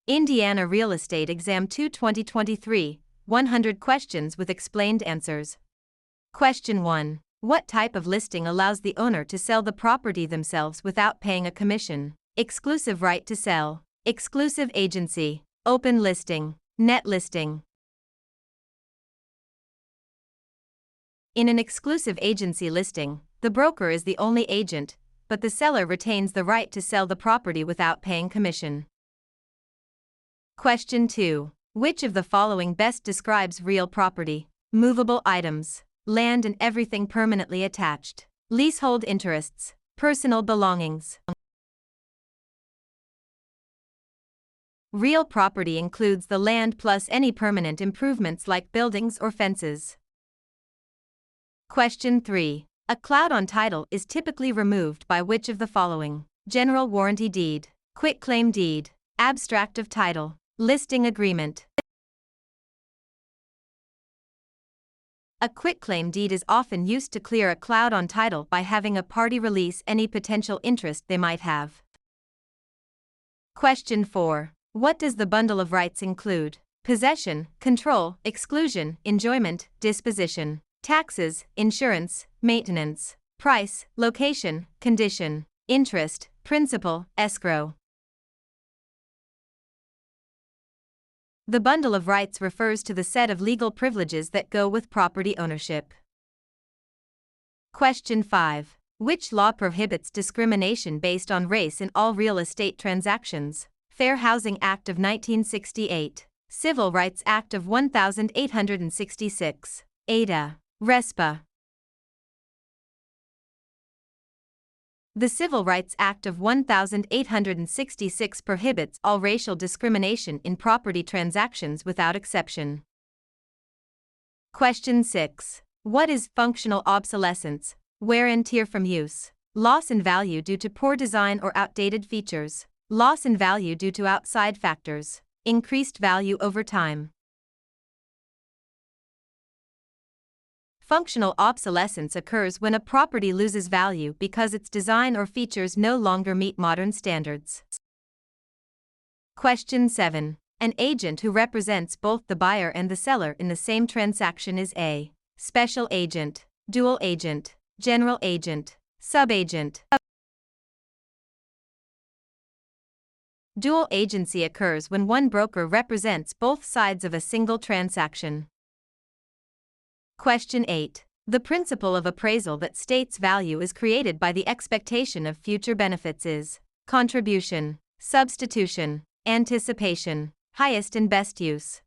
Indiana Real Estate Exam 2 2023, 100 questions with explained answers. Question 1. What type of listing allows the owner to sell the property themselves without paying a commission? Exclusive right to sell, exclusive agency, open listing, net listing. In an exclusive agency listing, the broker is the only agent, but the seller retains the right to sell the property without paying commission. Question 2. Which of the following best describes real property? Movable items, land and everything permanently attached, leasehold interests, personal belongings. Real property includes the land plus any permanent improvements like buildings or fences. Question 3. A cloud on title is typically removed by which of the following? General warranty deed, quitclaim deed, abstract of title, listing agreement. A quitclaim deed is often used to clear a cloud on title by having a party release any potential interest they might have. Question 4. What does the bundle of rights include? Possession, control, exclusion, enjoyment, disposition, taxes, insurance, maintenance, price, location, condition, interest, principal, escrow. The bundle of rights refers to the set of legal privileges that go with property ownership. Question 5. Which law prohibits discrimination based on race in all real estate transactions? Fair Housing Act of 1968, Civil Rights Act of 1866, Ada, RESPA. The Civil Rights Act of 1866 prohibits all racial discrimination in property transactions without exception. Question 6. What is functional obsolescence? Wear and tear from use, loss in value due to poor design or outdated features, loss in value due to outside factors, increased value over time. Functional obsolescence occurs when a property loses value because its design or features no longer meet modern standards. Question 7. An agent who represents both the buyer and the seller in the same transaction is a special agent, dual agent, general agent, subagent. Dual agency occurs when one broker represents both sides of a single transaction. Question 8. The principle of appraisal that states value is created by the expectation of future benefits is contribution, substitution, anticipation, highest and best use.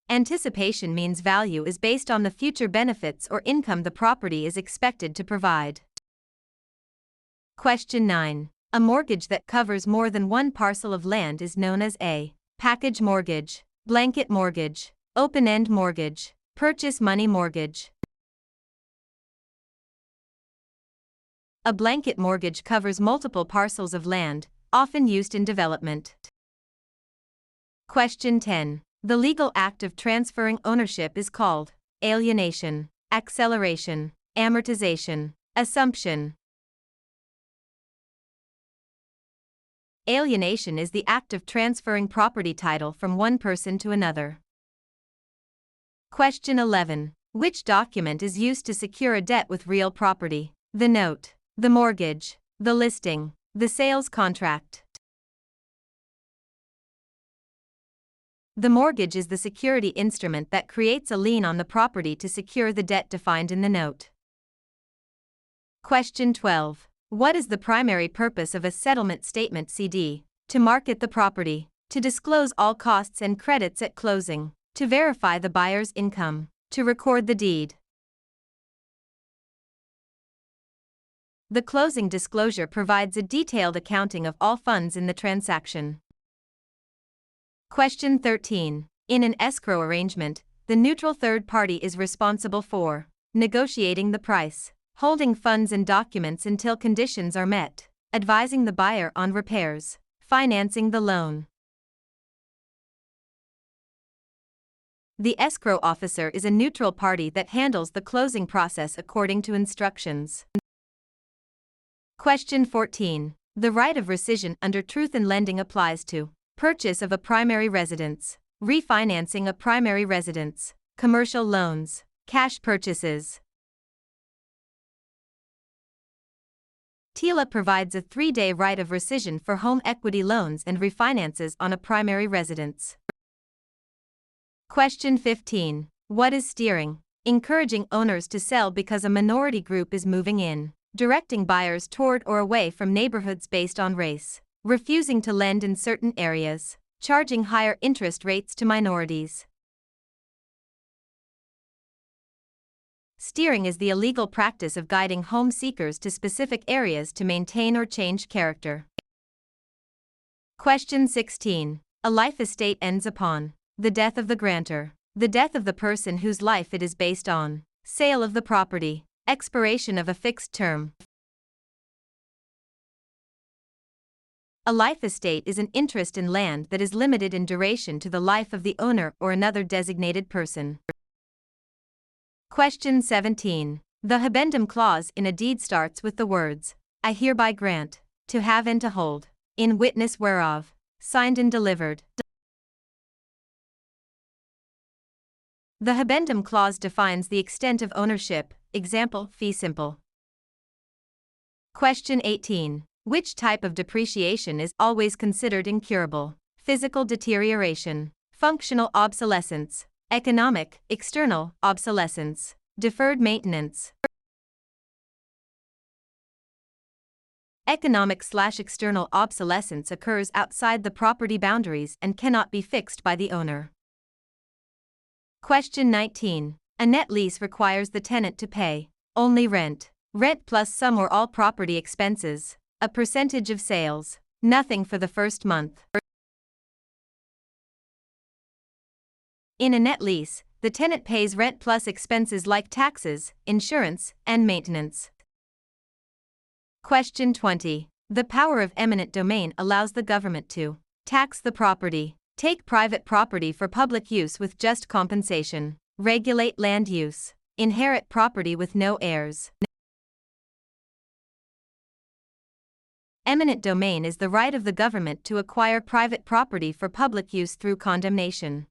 Anticipation means value is based on the future benefits or income the property is expected to provide. Question 9. A mortgage that covers more than one parcel of land is known as a package mortgage, blanket mortgage, open-end mortgage, purchase money mortgage. A blanket mortgage covers multiple parcels of land, often used in development. Question 10. The legal act of transferring ownership is called alienation, acceleration, amortization, assumption. Alienation is the act of transferring property title from one person to another. Question 11. Which document is used to secure a debt with real property? The note, the mortgage, the listing, the sales contract. The mortgage is the security instrument that creates a lien on the property to secure the debt defined in the note. Question 12. What is the primary purpose of a settlement statement CD? To market the property, to disclose all costs and credits at closing, to verify the buyer's income, to record the deed. The closing disclosure provides a detailed accounting of all funds in the transaction. Question 13. In an escrow arrangement, the neutral third party is responsible for negotiating the price, holding funds and documents until conditions are met, advising the buyer on repairs, financing the loan. The escrow officer is a neutral party that handles the closing process according to instructions. Question 14. The right of rescission under truth in lending applies to purchase of a primary residence, refinancing a primary residence, commercial loans, cash purchases. TILA provides a 3-day right of rescission for home equity loans and refinances on a primary residence. Question 15. What is steering? Encouraging owners to sell because a minority group is moving in. Directing buyers toward or away from neighborhoods based on race. Refusing to lend in certain areas. Charging higher interest rates to minorities. Steering is the illegal practice of guiding home seekers to specific areas to maintain or change character. Question 16. A life estate ends upon the death of the grantor, the death of the person whose life it is based on, sale of the property, expiration of a fixed term. A life estate is an interest in land that is limited in duration to the life of the owner or another designated person. Question 17. The habendum clause in a deed starts with the words, I hereby grant, to have and to hold, in witness whereof, signed and delivered. The habendum clause defines the extent of ownership, example, fee simple. Question 18. Which type of depreciation is always considered incurable? Physical deterioration, functional obsolescence, economic, external, obsolescence, deferred maintenance. Economic/external obsolescence occurs outside the property boundaries and cannot be fixed by the owner. Question 19. A net lease requires the tenant to pay only rent, rent plus some or all property expenses, a percentage of sales, nothing for the first month. In a net lease, the tenant pays rent plus expenses like taxes, insurance, and maintenance. Question 20. The power of eminent domain allows the government to tax the property, take private property for public use with just compensation, regulate land use, inherit property with no heirs. Eminent domain is the right of the government to acquire private property for public use through condemnation.